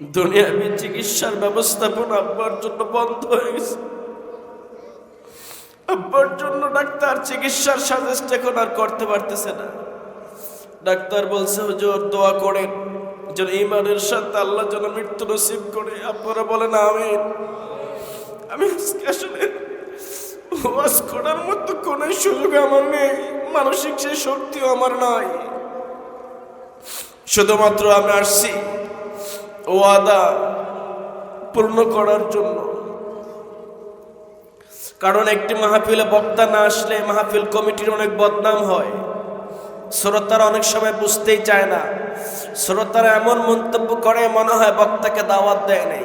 দুনিয়াবী চিকিৎসার ব্যবস্থাপনা আব্বার জন্য বন্ধ হয়ে গেছে। আব্বার জন্য ডাক্তার চিকিৎসার সাজেস্ট এখন আর করতে পারতেছে না। ডাক্তার বলছে হুজুর দোয়া করেন যেন ঈমানের সাথে আল্লাহ যেন মৃত্যু নসিব করে। আপনারা বলেন আমিন। আমি আসলে ওয়াজ করার মতো কোন সুযোগ আমার নেই, মানসিক সেই শক্তিও আমার নাই। শুধুমাত্র আমি আসছি ওয়াদা পূর্ণ করার জন্য। কারণ একটি মাহফিলে বক্তা না আসলে মাহফিল কমিটির অনেক বদনাম হয়। শ্রোতারা অনেক সময় বুঝতেই চায় না। শ্রোতারা এমন মন্তব্য করে মনে হয় বক্তাকে দাওয়াত দেয় নাই।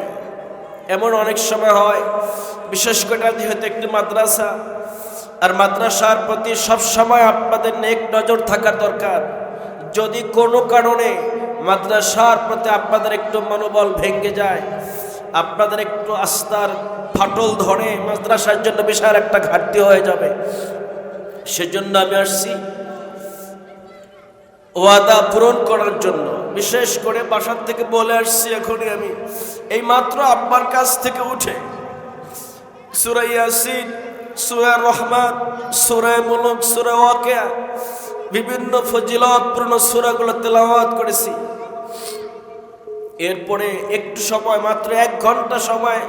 এমন অনেক সময় হয়। বিশেষ করে যেহেতু একটি মাদ্রাসা, আর মাদ্রাসার প্রতি সব সময় আপনাদের নেক নজর থাকা দরকার। যদি কোনো কারণে মাদ্রাসার প্রতি আপনাদের একটু মনোবল ভেঙে যায়, আপনাদের একটু আস্থার ফাটল ধরে, মাদ্রাসার জন্য বিশাল একটা ঘাটতি হয়ে যাবে। সেজন্য আমি আসছি ওয়াদা পূরণ করার জন্য। বিশেষ করে বাসার থেকে বলে আসছি এখনই আমি, এই মাত্র আব্বার কাছ থেকে উঠে সূরা ইয়াসিন, সূরা রহমান, সূরা মুলক, সূরা ওয়াকিয়া, বিভিন্ন ফজিলতপূর্ণ সূরাগুলো তেলাওয়াত করেছি। এরপরে একটু সময়, মাত্র 1 ঘন্টা সময়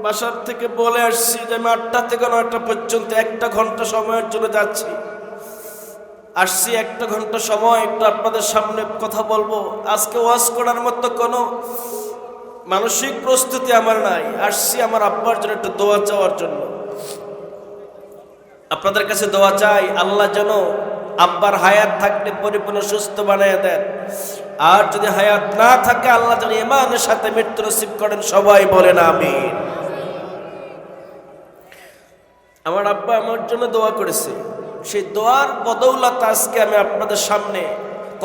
বাসার থেকে বলে আসছি যে আমি 8টা থেকে 9টা পর্যন্ত 1টা ঘন্টা সময়ের জন্য যাচ্ছি। আসছি 1টা ঘন্টা সময় একটু আপনাদের সামনে কথা বলবো। আজকে ওয়াজ করার মতো কোনো মানসিক প্রস্তুতি আমার নাই। আসছি আমার আব্বার জন্য একটু দোয়া চাওয়ার জন্য। আপনাদের কাছে দোয়া চাই আল্লাহ যেন আব্বার হায়াত থাকলে পরিপূর্ণ সুস্থ বানিয়ে দেন, আর যদি হায়াত না থাকে আল্লাহ যেন ঈমানের সাথে মৃত্যু নসিব করেন। সবাই বলেন আমিন। আমার আব্বা আমার জন্য দোয়া করেছে, সেই দোয়ার বদৌলতে আজকে আমি আপনাদের সামনে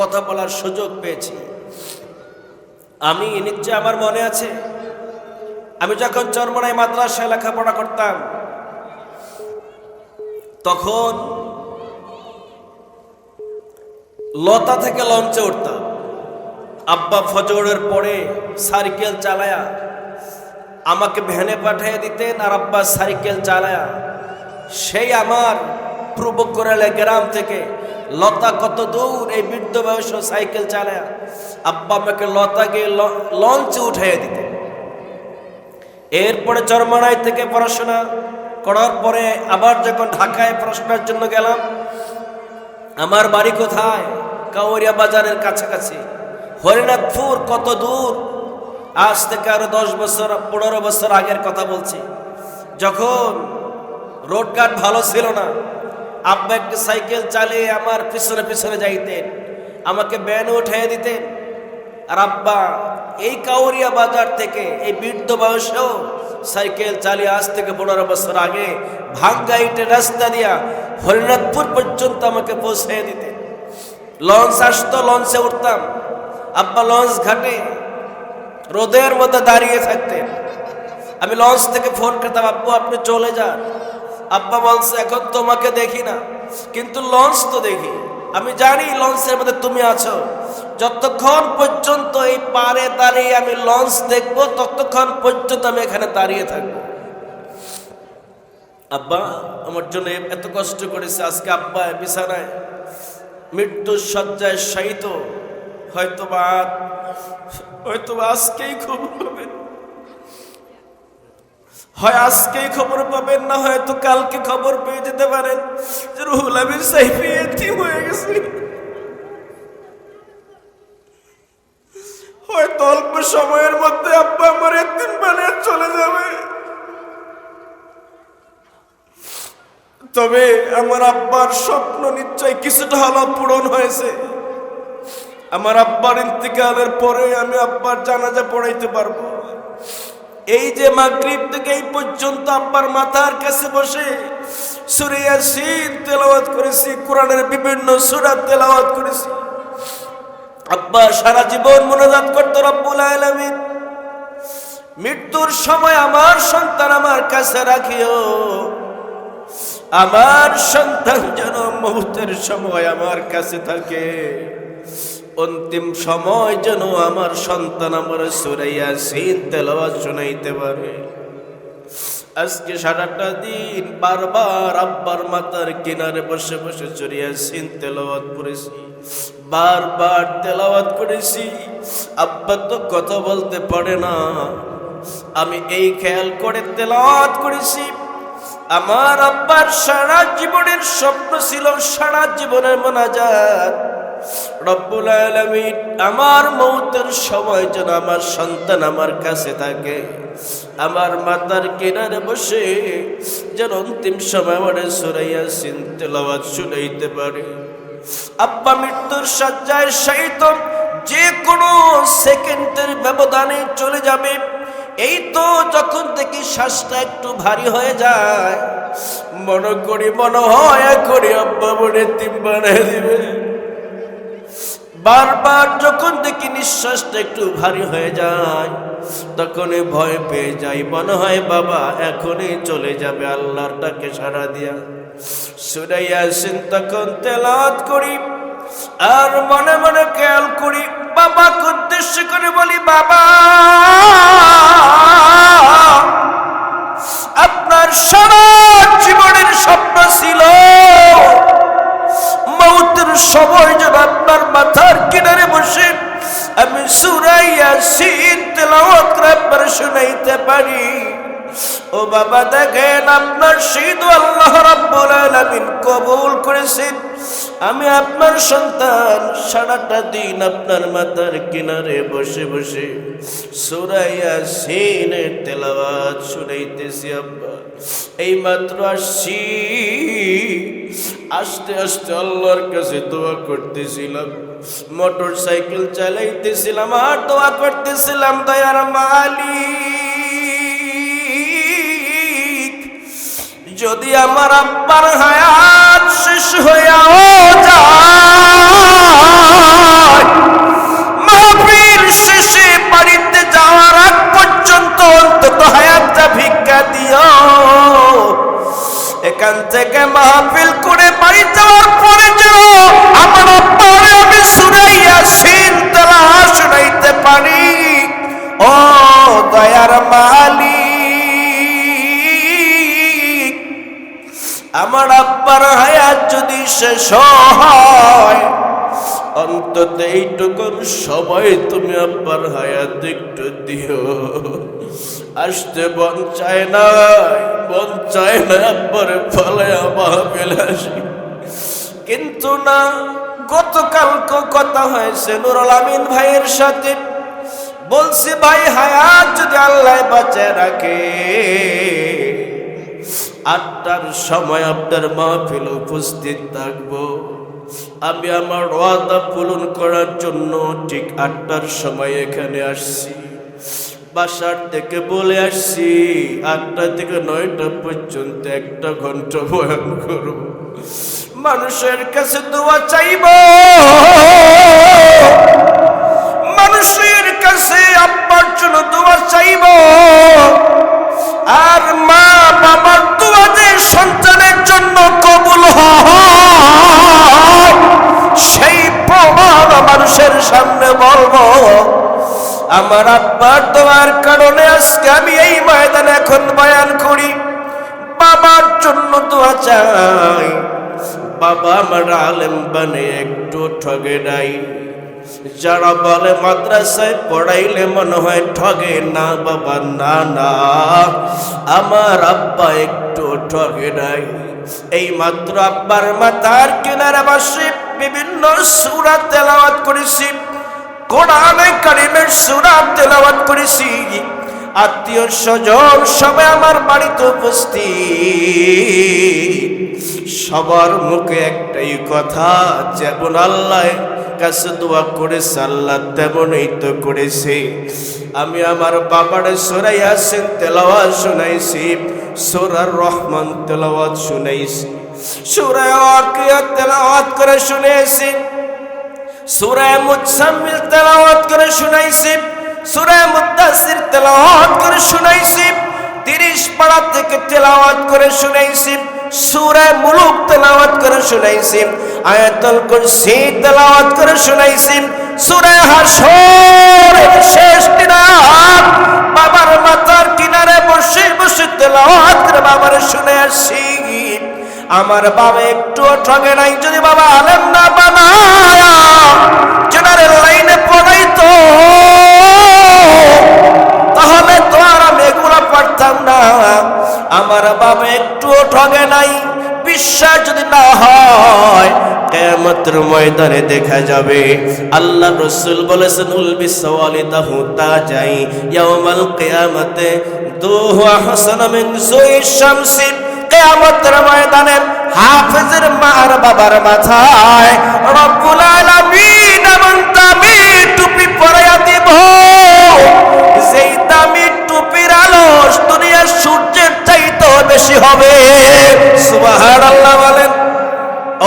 কথা বলার সুযোগ পেয়েছি। আমি নিশ্চয় আমার মনে আছে, আমি যখন চরমনাই মাদ্রাসায় লেখাপড়া করতাম তখন লতা থেকে লঞ্চে উঠতাম। আব্বা ফজরের পরে সাইকেল চালায়া আমাকে ভ্যানে পাঠিয়ে দিতেন, আর আব্বা সাইকেল চালায়া সেই আমার পূর্ব কোরালে গ্রাম থেকে লতা কত দূর, এই বৃদ্ধ বয়সে সাইকেল চালায়া আব্বা আমাকে লতা গিয়ে লঞ্চে উঠিয়ে দিতেন। এরপরে চরমনাই থেকে পড়াশোনা করার পরে আবার যখন ঢাকায় পড়াশোনার জন্য গেলাম, আমার বাড়ি কোথায়? কাউরিয়া বাজারের কাছাকাছি, হরিনাথপুর। কত দূর, আজ থেকে আরো 10 বছর 15 বছর আগের কথা বলছি, যখন রোডঘাট ভালো ছিল না। আব্বা একটি সাইকেল চালিয়ে আমার পিছনে পিছনে যাইতেন, আমাকে ভ্যানে উঠিয়ে দিতেন। আর আব্বা এই কাউরিয়া বাজার থেকে এই বৃদ্ধ বয়সেও সাইকেল চালিয়ে আজ থেকে 15 বছর আগে ভাঙ্গা ইটের রাস্তা দিয়া হরিনাথপুর পর্যন্ত আমাকে পৌঁছে দিতেন। লঞ্চ আসতো, লঞ্চে উঠতাম। আব্বা লঞ্চ ঘাটে রোদের মধ্যে দাঁড়িয়ে থাকতেন। আমি লঞ্চ থেকে ফোন করতাম, আব্বু আপনি চলে যান। আব্বা বলছে এখন তোমাকে দেখি না, কিন্তু লঞ্চ তো দেখি। আমি জানি লঞ্চের মধ্যে তুমি আছো। যতক্ষণ পর্যন্ত এই পারে দাঁড়িয়ে আমি লঞ্চ দেখবো, ততক্ষণ পর্যন্ত আমি এখানে দাঁড়িয়ে থাকবো। আব্বা আমার জন্য এত কষ্ট করেছে। আজকে আব্বা বিছানায় মৃত্যুর শয্যায় শায়িত। হয়তোবা আজকেই খবর পাবেন, হয় আজকেই খবর পাবেন, না হয়তো কালকে খবর পেয়ে যেতে পারেন যে রুহুল আমিন সাইফি এতিম হয়ে গেছে। হয়তো অল্প সময়ের মধ্যে আব্বা আমার এতিম বানিয়ে চলে যাবে। তবে আমার আব্বার স্বপ্ন নিশ্চয় কিছুটা হলেও পূরণ হয়েছে। আমার আব্বার ইন্তিকালের পরে আমি আব্বার জানাজা পড়াইতে পারবো। এই যে মাগরিব থেকে এই পর্যন্ত আব্বার মাথার কাছে বসে সূরা ইয়াসিন তেলাওয়াত করেছি, কোরআনের বিভিন্ন সূরা তেলাওয়াত করেছি। আব্বা সারা জীবন মুনাজাত করতো, রব্বুল আলামিন মৃত্যুর সময় আমার সন্তান আমার কাছে রাখিও, আমার সন্তান যেন মৌতের সময় আমার কাছে থাকে। অন্তিম সময় যেন আমার সন্তান আমার সূরা ইয়াসিন তেলাওয়াত শোনাইতে পারে। আজকে সারাটা দিন বারবার আব্বার মাথার কিনারে বসে বসে সূরা ইয়াসিন তেলাওয়াত করেছি, বারবার তেলাওয়াত করেছি। আব্বা তো কথা বলতে পারে না, আমি এই খেয়াল করে তেলাওয়াত করেছি। আমার আব্বার সারা জীবনের স্বপ্ন ছিল, সারা জীবনের মোনাজাত, রব্বুল আলামিন আমার মৌতের সময় যেন আমার সন্তান আমার কাছে থাকে, আমার মাতার কিনারে বসে যেন অন্তিম সময় আমার সূরা ইয়াসিন তেলাওয়াত শুনাইতে পারে। আব্বা মৃত্যুর শয্যায় শায়িত, যে কোনো সেকেন্ডের ব্যবধানে চলে যাবে। এই তো যখন থেকে শ্বাসটা একটু ভারী হয়ে যায়, মনে করি মনে হয় করি আব্বা মনে তিম বানিয়ে দিবে। বারবার যখন দেখি নিঃশ্বাসটা একটু ভারী হয়ে যায়, তখনই ভয় পেয়ে যাই, মনে হয় বাবা এখনই চলে যাবে। আল্লাহর ডাকে সাড়া দিয়া সূরা ইয়াসিন তখন তেলাওয়াত করি, আর মনে মনে খেয়াল করি, বাবাকে উদ্দেশ্য করে বলি, বাবা আপনার সারা জীবনের স্বপ্ন ছিল মৌতের সময় যেন আপনার মাথার কিনারে বসে আমি সূরা ইয়াসিন তেলাওয়াত করে আপনার শুনাইতে পারি। ও বাবা দেখেন, আপনার শহীদ আল্লাহ রাব্বুল আলামিন কবুল করেছেন। আমি আপনার সন্তান সারাটা দিন আপনার মাথার কিনারে বসে বসে সূরা ইয়াসিনের তেলাওয়াত শুনাইতেছি। আব্বা এই মাত্র আসছি, আস্তে আস্তে আল্লাহর কাছে দোয়া করতেছিলাম, মোটর সাইকেল চালাইতেছিলাম আর দোয়া করতেছিলাম, দয়ার মালিক যদি আমার আব্বার হায়াত শেষ হইয়াও যায়, মাহফিল শেষে বাড়িতে যাওয়ার আগ পর্যন্ত অন্তত হায়াতটা ভিক্ষা দিও। এখান থেকে মাহফিল করে বাড়ি যাওয়ার পরে যেন আমার আব্বারে আমি সূরা ইয়াসিন তেলাওয়াত শুনাইতে পারি। ও দয়ার মালিক, আমার আব্বার হায়াত যদি শেষ হয়, অন্তত এইটুকুন সময় তুমি আব্বার হায়াত একটু দিও। আসতে মন চায় না, মন চায় না আব্বারে ফালায়া মাহফিল আসি, কিন্তু না। গতকালকে কথা হয়েছে নুরুল আমিন ভাইয়ের সাথে, বলছি ভাই হায়াত যদি আল্লাহ বাঁচায় রাখে, 8টার সময় আপনার মাহফিল উপস্থিত থাকবো। আমি আমার ওয়াদা পূরণ করার জন্য ঠিক 8টার সময় এখানে আসছি। বাসার থেকে বলে আসছি 8টা থেকে 9টা পর্যন্ত 1 ঘন্টা বয়ান করব, মানুষের কাছে দোয়া চাইব, মানুষের কাছে আব্বার জন্য দোয়া চাইব। আর মা বাবার দোয়া যে সন্তানের জন্য কবুল হয়, সেই প্রমাণ মানুষের সামনে বলবো। আমার আব্বার দোয়ার কারণে আজকে আমি এই ময়দানে এখন বয়ান করি। বাবার জন্য দোয়া চাই, বাবা আমার আলেম বানে একটু ঠগে নাই। যারা বলে মাদ্রাসায় পড়াইলে মনে হয় ঠগে না, বাবা না না, আমার আব্বা একটু ঠগে নাই। এই মাত্র আব্বার মাথার কিনারে বসে বিভিন্ন সূরা তেলাওয়াত করেছি, কোরআনে কারীমের সূরা তেলাওয়াত করেছি। আত্মীয় স্বজন সবাই আমার বাড়িতে উপস্থিত, সবার মুখে একটাই কথা, যেমন আল্লাহ কাছে দোয়া করেছে আল্লাহ তেমনই তো করেছে। আমি আমার বাবারে সূরা ইয়াসিন তেলাওয়াত শুনাইছি, সূরা রহমান তেলাওয়াত শুনাইছি, সূরা ওয়াকিয়া তেলাওয়াত করে শুনাইছি, সূরা মুজাম্মিল তেলাওয়াত করে শুনাইছি, সূরা মুদ্দাসির তেলাওয়াত করে শুনাইছি, 30 পারা থেকে তেলাওয়াত করে শুনাইছি, সূরা মুলুক তেলাওয়াত করে শুনাইছি, আয়াতুল কুরসি তেলাওয়াত করে শুনাইছি, সূরা হাসর শেষ দিনাত বাবার মাথার কিনারে বসে বসে তেলাওয়াত করে বাবার শুনে আসি। আমার বাবা একটু ঠকে নাই। যদি বাবা আলেম না বানায়া জেনারেল লাইনে পড়াইতো তাহলে তো আর আমি এগুলো পারতাম না। আমার বাবা একটু ঠকে নাই। বিশ্বাস যদি না হয় কিয়ামতের ময়দানে দেখা যাবে। আল্লাহ রাসূল বলেছেন উলবিস ওয়ালিদাহু তাজাই ইয়াউমাল কিয়ামাতে দুহু আহসানা মিন সুইশ শামসি। কিয়ামতের ময়দানে হাফেজের মার বাবার মাথায় রব্বুল আলামিন এমন দামি টুপি পরাইয়া দিব, যেই দামি টুপির আলো দুনিয়ার সূর্যের চাইতে বেশি হবে। সুবহানাল্লাহ বলেন।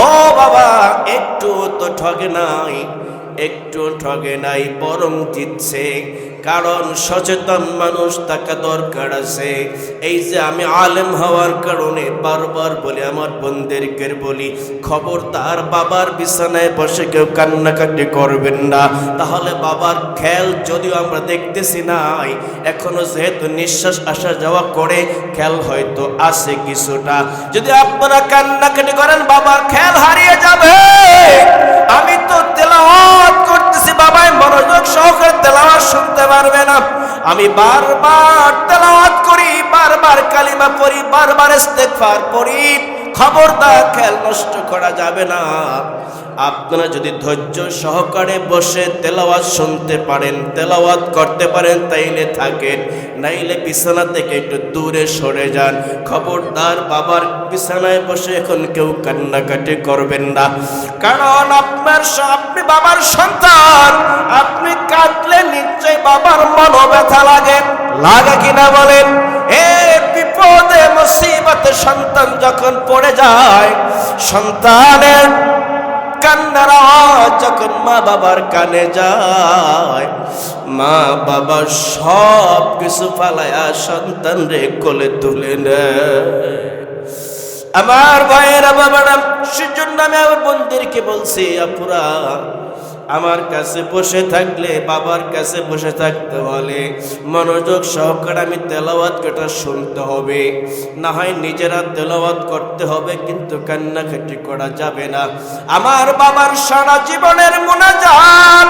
ও বাবা একটু তো ঠকে নাই, একটু ঠকে নাই, বরং জিতছে। কারণ সচেতন মানুষ থাকা দরকার আছে। এই যে আমি আলেম হওয়ার কারণে বারবার বলি, আমার বোনদেরকে বলি, খবরদার বাবার বিছানায় বসে কেউ কান্নাকাটি করবেন না। তাহলে বাবার খেয়াল যদিও আমরা দেখতেছি নাই, এখনো যেহেতু নিঃশ্বাস আসা যাওয়া করে খেয়াল হয়তো আছে কিছুটা। যদি আপনারা কান্নাকাটি করেন বাবার খেয়াল হারিয়ে যাবে। আমি তো তেলাওয়াত করতেছি, বাবাই মনোযোগ সহকারে তেলাওয়াত শুনতে পারবে না। আমি বারবার তেলাওয়াত করি, বারবার কালিমা পড়ি, বারবার ইস্তেগফার পড়ি। খবরদার খেয়াল নষ্ট করা যাবে না। আপনারা যদি ধৈর্য সহকারে বসে তেলাওয়াত শুনতে পারেন, তেলাওয়াত করতে পারেন, তাইলে থাকেন, নাইলে বিছানা থেকে একটু দূরে সরে যান। খবরদার বাবার বিছানায় বসে এখন কেউ কান্নাকাটি করবেন না। কারণ আপনি বাবার সন্তান, আপনি কাঁদলে নিশ্চয় বাবার মনো ব্যথা লাগে, লাগে কিনা বলেন? বিপদে মুসিবতে সন্তান যখন পড়ে যায়, সন্তানের কান্নার আওয়াজ যখন মা বাবার কানে যায়, মা বাবা সব কিছু ফালায়া সন্তান রে কোলে তুলে নেয়। আমার ভাইয়েরা বাবারা, সেজন্য আমি আমার বোনদেরকে বলছি, আপুরা আমার কাছে বসে থাকলে, বাবার কাছে বসে থাকতে হলে মনোযোগ সহকারে আমি তেলাওয়াত কথা শুনতে হবে, না হয় নিজেরা তেলাওয়াত করতে হবে, কিন্তু কান্নাকাটি করা যাবে না। আমার বাবার সারা জীবনের মুনাজাত,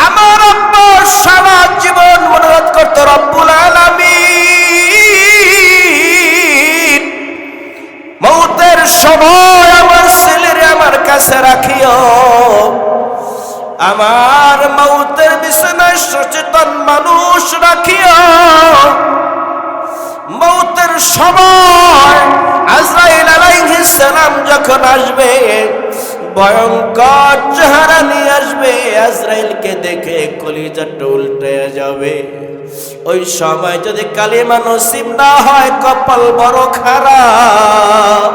আমার আব্বার সারা জীবন মুনাজাত করতে রব্বুল আলামিন, মৌতের সময় আমার ছেলেরে আমার কাছে রাখিও। আমার মৌতের বিছানায় সচেতন মানুষ রাখিও। মৌতের সময় আজরাইল আলাইহিস সালাম যখন আসবে, ভয়ঙ্কর চেহারা নিয়ে আসবে, আজরাইলকে দেখে কলিজাটা উল্টে যাবে। ওই সময় যদি কালিমা নসিব না হয় কপাল বড় খারাপ।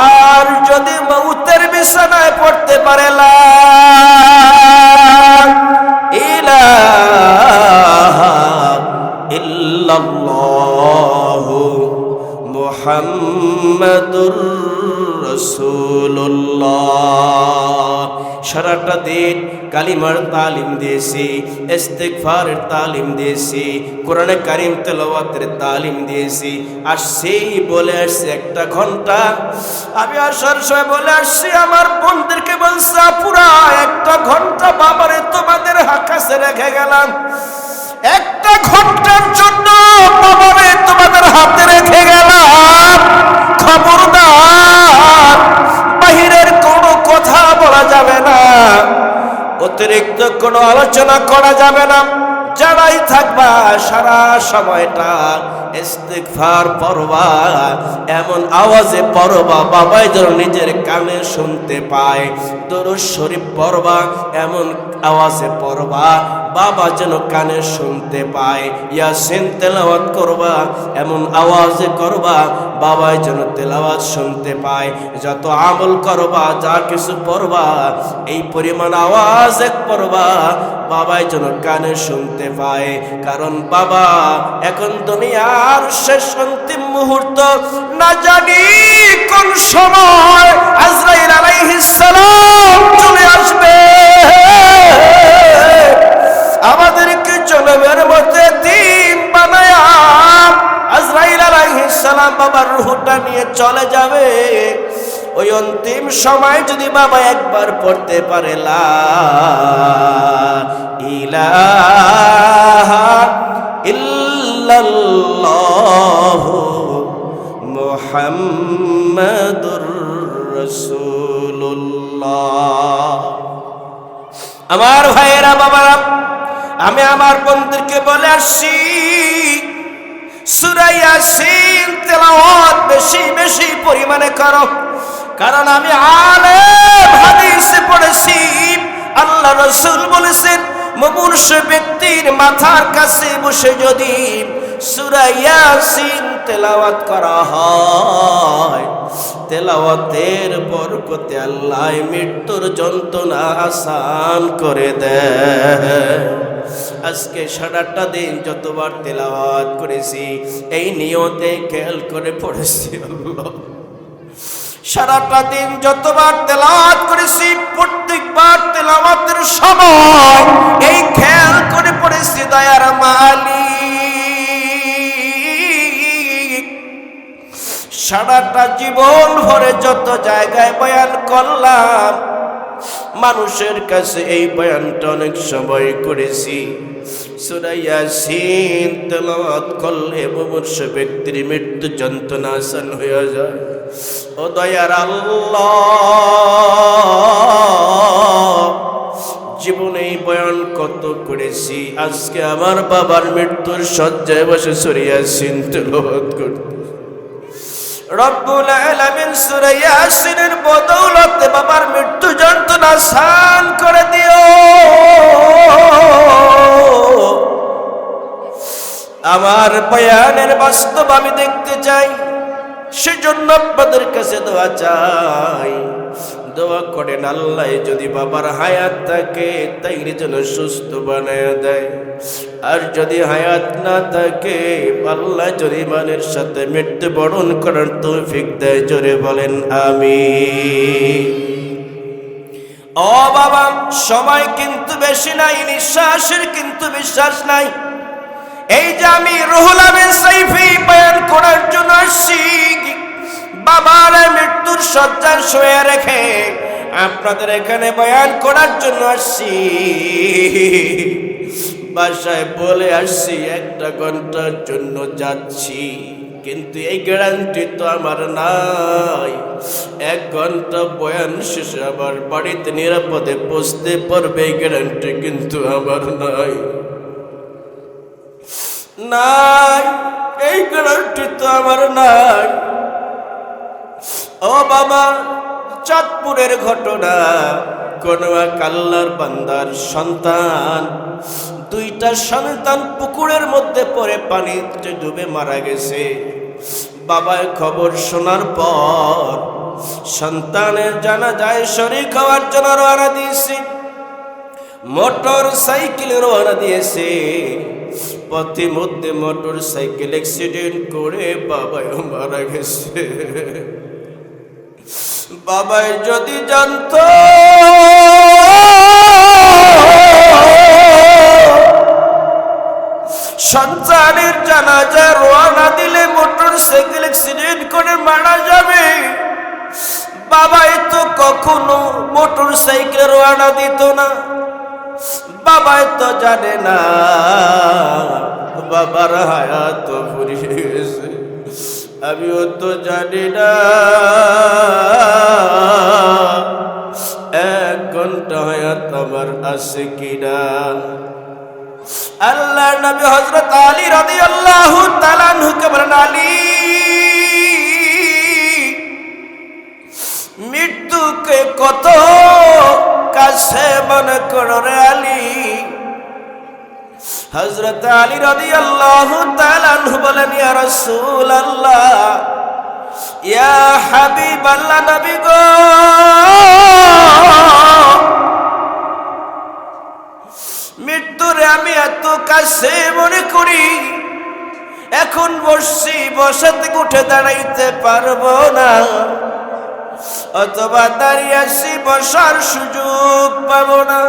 আর যদি মৌতের বিছানায় পড়তে পারে লা ইলাহা ইল্লাল্লাহু মুহাম্মাদুর রাসূলুল্লাহ, সারাটা দিন কালিমার তালিম দিয়েছি, ইস্তেগফারের তালিম দিয়েছি, কোরআনে কারীম তেলাওয়াতের তালিম দিয়েছি। আর সেই বলে আসছি 1 ঘন্টা, আমি আসার সময় বলে আসছি, আমার বোনদেরকে বলছি, পুরা 1 ঘন্টা বাবারে তোমাদের কাছে রেখে গেলাম। 1 ঘন্টার জন্য বাবারে তোমাদের হাতে রেখে গেলাম। খবরদার বাহিরের কোনো কথা বলা যাবে না, অতিরিক্ত কোনো আলোচনা করা যাবে না। যারাই থাকবা সারা সময়টা ইস্তিগফার পড়বা, এমন আওয়াজে পড়বা বাবাই যেন নিজের কানে শুনতে পায়। দরুদ শরীফ পড়বা, এমন আওয়াজে পড়বা বাবা যেন কানে শুনতে পায়। ইয়াসিন তেলাওয়াত করবা, এমন আওয়াজে করবা বাবাই যেন তেলাওয়াত শুনতে পায়। যত আমল করবা, যা কিছু পড়বা, এই পরিমাণ আওয়াজে পড়বা বাবাই যেন কানে শুনতে পায়। কারণ বাবা এখন দুনিয়ার শেষ অন্তিম মুহূর্ত, না জানি কোন সময় আজরাইল আলাইহিস সালাম চলে আসবে। আমাদেরকে জনমের মধ্যে তিন বানায়া আজরাইল আলাইহিস সালাম বাবার রূহটা নিয়ে চলে যাবে। ওই অন্তিম সময় যদি বাবা একবার পড়তে পারে লা ইলাহা ইল্লাল্লাহু মুহাম্মাদুর রাসূলুল্লাহ। আমার ভাইয়েরা, বাবারা, আমি আমার বন্ধুদেরকে বলে আসছি, সূরা ইয়াসিন তেলাওয়াত বেশি বেশি পরিমাণে করো। কারণ আমি আলেম হাদিসে পড়েছি, আল্লাহ রাসূল বলেছেন মুমূর্ষ ব্যক্তির মাথার কাছে বসে যদি সূরা ইয়াসিন তেলাওয়াত করা হয়, তেলাওয়াতের বরকতে আল্লাহ মৃত্যুর যন্ত্রণা আসান করে দেয়। আজকে 8.5 দিন যতবার তেলাওয়াত করেছি এই নিয়তে খেয়াল করে পড়েছি। আল্লাহ, 8.5 দিন যতবার তেলাওয়াত করেছি প্রত্যেকবার তেলাওয়াতের সময় এই খেয়াল করে পড়েছি, দয়ার মালিক, সারাটা জীবন ভরে যত জায়গায় বয়ান করলাম, মানুষের কাছে এই বয়ানটা অনেক সময় করেছি। সূরা ইয়াসিন তেলাওয়াত করলে মুমূর্ষ ব্যক্তির মৃত্যু যন্ত্রণা আসান হয়ে যায়। ও দয়ার আল্লাহ, জীবনে এই বয়ান কত করেছি, আজকে আমার বাবার মৃত্যুর শয্যায় বসে সূরা ইয়াসিন তেলাওয়াত করতে রব্বুল আলামিন সূরা ইয়াসিনের বদৌলতে বাবার মৃত্যু যন্ত্রণা আসান করে দিও। আমার বয়ানের বাস্তব আমি দেখতে চাই, সেজন্য আপনাদের কাছে দোয়া চাই। দোয়া করেন আল্লাহ যদি বাবার হায়াত থাকে তাইরে যেন সুস্থ বানায় দেয়, আর যদি হায়াত না থাকে আল্লাহ জরিমানের সাথে মৃত্যুবরণ করার তৌফিক দেয়। জোরে বলেন আমিন। ও বাবা, সময় কিন্তু বেশি নাই, নিঃশ্বাসের কিন্তু বিশ্বাস নাই। এই যে আমি রুহুল আমিন সাইফি বয়ান করার জন্য আসছি, বাবার মৃত্যুর শয্যায় শুয়ে রেখে আপনাদের এখানে বয়ান করার জন্য আসছি। বাসায় বলে আসছি 1 ঘন্টার জন্য যাচ্ছি, কিন্তু এই গ্যারান্টি তো আমার নাই 1 ঘন্টা বয়ান শেষে আবার বাড়িতে নিরাপদে পৌঁছতে পারবে, এই গ্যারান্টি কিন্তু আমার নাই। এই গ্যারান্টি তো আমার নাই। ও বাবা, চাঁদপুরের ঘটনা, কোন এক আল্লাহর বান্দার সন্তান, 2টা সন্তান পুকুরের মধ্যে পড়ে পানিতে ডুবে মারা গেছে। বাবার খবর শোনার পর সন্তানের জানাজায় শরীক হওয়ার জন্য রওনা দিয়েছে, মোটর সাইকেলে রওনা দিয়েছে। পথে মধ্যে মোটর সাইকেল অ্যাক্সিডেন্ট করে বাবাই মারা গেছে। বাবাই যদি জানতো সন্তানের জানাজা রওনা দিলে মোটর সাইকেল অ্যাক্সিডেন্ট করে মারা যাবে, বাবাই তো কখনো মোটর সাইকেল রওনা দিত না। বাবাই তো জানে না বাবার হায়াত ফুরিয়ে গেছে, আমিও তো জানি না 1 ঘন্টা হায়াত আমার আছে কিনা। আল্লাহর নবী হযরত আলী রাদিয়াল্লাহু তাআলা আনহুকে বলেন, আলী, মৃত্যুকে কত কাছে মনে করো রে আলী। হযরত আলী রাদিয়াল্লাহু তাআলা আনহু বলেন, ইয়া রাসূলুল্লাহ, ইয়া হাবিবাল্লাহ, নবী গো, মৃত্যুরে আমি এত কাছে মনে করি, এখন বসছি, বসা থেকে উঠে দাঁড়াইতে পারবো না, অথবা দাঁড়িয়ে আছি, বসার সুযোগ পাবো না।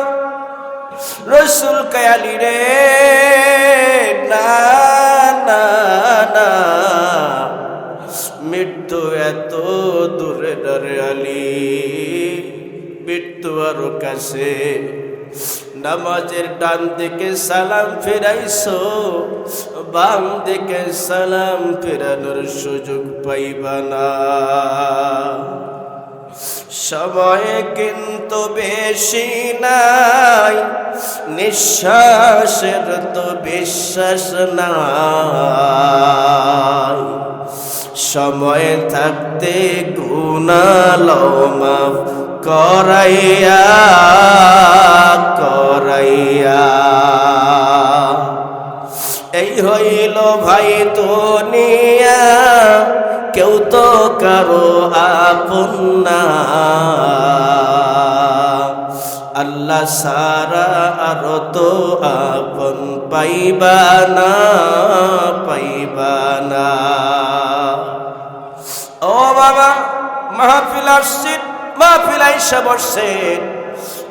রসুল কায়ালি রে, না না না, মৃত্যু এত দূরে ডরে আলী, মৃত্যু আরো কাছে। নামাজের ডান দিকে সালাম ফেরাইছো, বাম দিকে সালাম ফেরানোর সুযোগ পাইবা না। সময় কিন্তু বেশি নাই, নিঃশ্বাসের তো বিশ্বাস নাই। সময় থাকতে গুনাহ মাফ করাইয়া করাইয়া। এই হইল ভাই দুনিয়া, কেউ তো কারো আপন না। আল্লাহ সারা আরো তো আপন পাইবা না, পাইবা না। ও বাবা, মাহফিল আসছেন, মাহফিল আইসা বসছেন,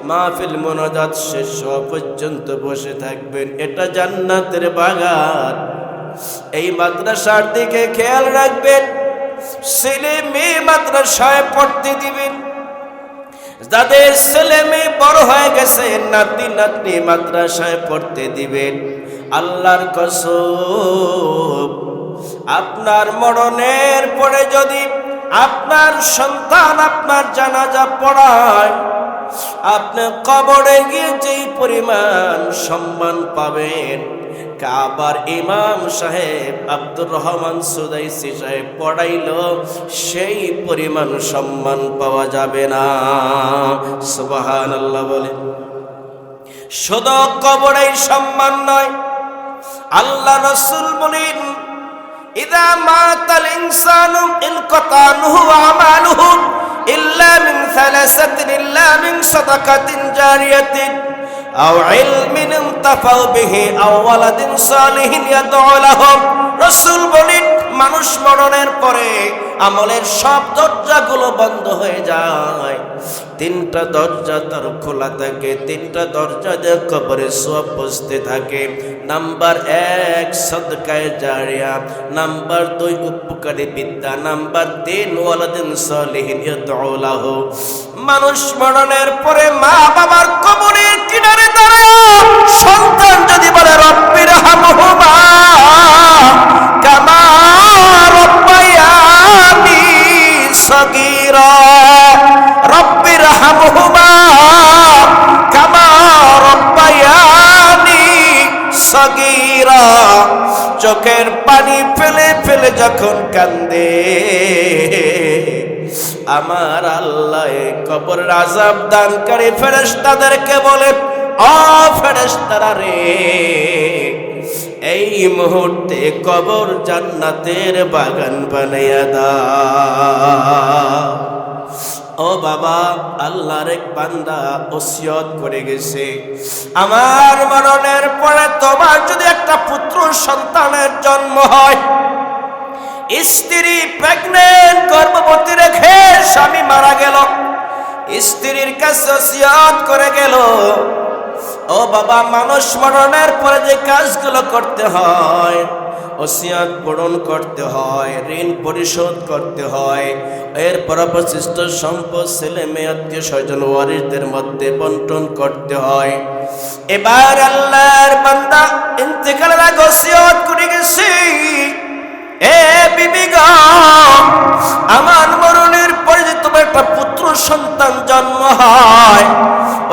মাহফিল মোনাজাত শেষ হওয়া পর্যন্ত বসে থাকবেন। এটা জান্নাতের বাগান। এই মাদ্রাসার দিকে খেয়াল রাখবেন, ছেলে মেয়ে মাদ্রাসায় পড়তে দিবেন। যাদের ছেলে মেয়ে বড় হয়ে গেছে, নাতি নাতনি মাদ্রাসায় পড়তে দিবেন। আল্লাহর কসম, আপনার মরণের পরে যদি আপনার সন্তান আপনার জানাজা পড়ায়, আপনি কবরে গিয়ে যেই পরিমাণ সম্মান পাবেন, কাবার ইমাম সাহেব আব্দুর রহমান সুদাইসি সাহেব পড়াইল, সেই পরিমাণ সম্মান পাওয়া যাবে না। সুবহানাল্লাহ বলে। শুধু কবরেই সম্মান নয়, আল্লাহ রাসূল বলেন, ইযা মাতাল ইনসানু ইনকাতা আনহু আমালুহু ইল্লা মিন সালাসাতিন, ইল্লা মিন সাদাকাতিন জারিয়াতিন আও ইলমিন ইনতাফাউ বিহি আও ওয়ালাদিন সালিহিন ইয়াদউ লাহু। রাসূল বলেন, মানুষ মরণের পরে আমলের সব দরজাগুলো বন্ধ হয়ে যায়, তিনটা দরজা তার খোলা থাকে, তিনটা দরজা দিয়ে কবরে সওয়াব পৌঁছতে থাকে। নাম্বার 1 সাদকায়ে জারিয়া, নাম্বার 2 উপকারী বিদ্যা, নাম্বার 3 ওয়ালাদিন সালিহিন ইয়াদউ লাহু। মানুষ মরণের পরে মা বাবার কবরের কিনারে দাঁড়ায় সন্তান যদি বলে, রব্বির হামহুমা কামা রব্বায়ানি সগীরা, রব্বির হামহুমা কামা রব্বায়ানি সগীরা। চোখের পানি ফেলে ফেলে যখন কান্দে, আমার আল্লাহ কবরের আযাব দানকারী ফেরেশতাদেরকে বলে, ও ফেরেশতারা রে, এই মুহূর্তে কবর জান্নাতের বাগান বানাইয়া দাও। ও বাবা, আল্লাহর এক বান্দা ওসিয়ত করে গেছে, আমার মরণের পরে তোমার যদি একটা পুত্র সন্তানের জন্ম হয়, স্ত্রী প্রেগনেন্ট গর্ভবতী রেখে স্বামী মারা গেল, স্ত্রীর কাছে ওসিয়ত করে গেল, ও বাবা, মানুষ মরণের পরে যে কাজগুলো করতে হয়, ওসিয়ত পূরণ করতে হয়, ঋণ পরিশোধ করতে হয়, এরপর অবশিষ্ট সম্পদ ছেলে মেয়ে আত্মীয় স্বজন ওয়ারিসদের মধ্যে বন্টন করতে হয়। এবার আল্লাহর বান্দা ইন্তেকালের আগে ওসিয়ত করে গেছে, এ বিবি গো, আমার মরণের পরে যে তোমার একটা পুত্র সন্তান জন্ম হয়,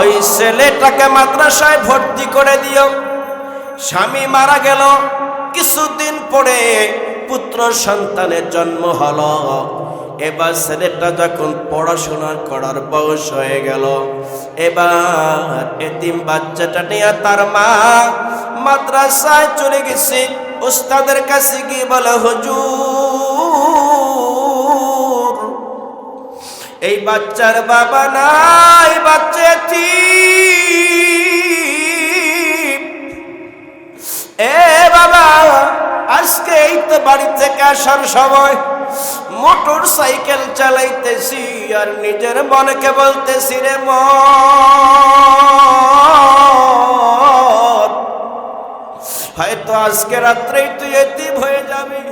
ওই ছেলেটাকে মাদ্রাসায় ভর্তি করে দিও। স্বামী মারা গেল, কিছুদিন পরে পুত্র সন্তানের জন্ম হলো। এবার ছেলেটা যখন পড়াশোনা করার বয়স হয়ে গেল, এবার এতিম বাচ্চাটা নিয়ে তার মা মাদ্রাসায় চলে গেছে। উস্তাদের কাছে গিয়ে বলে, হুজুর, এই বাচ্চার বাবা নাই, বাচ্চা এতিম। এ বাবা, আজকে এই তো বাড়ি থেকে আসার সময় মোটর সাইকেল চালাইতেছি আর নিজের মনকে বলতেছি, রে মন, তো আজকে রাত্রেই তুই এতিম হয়ে যাবি।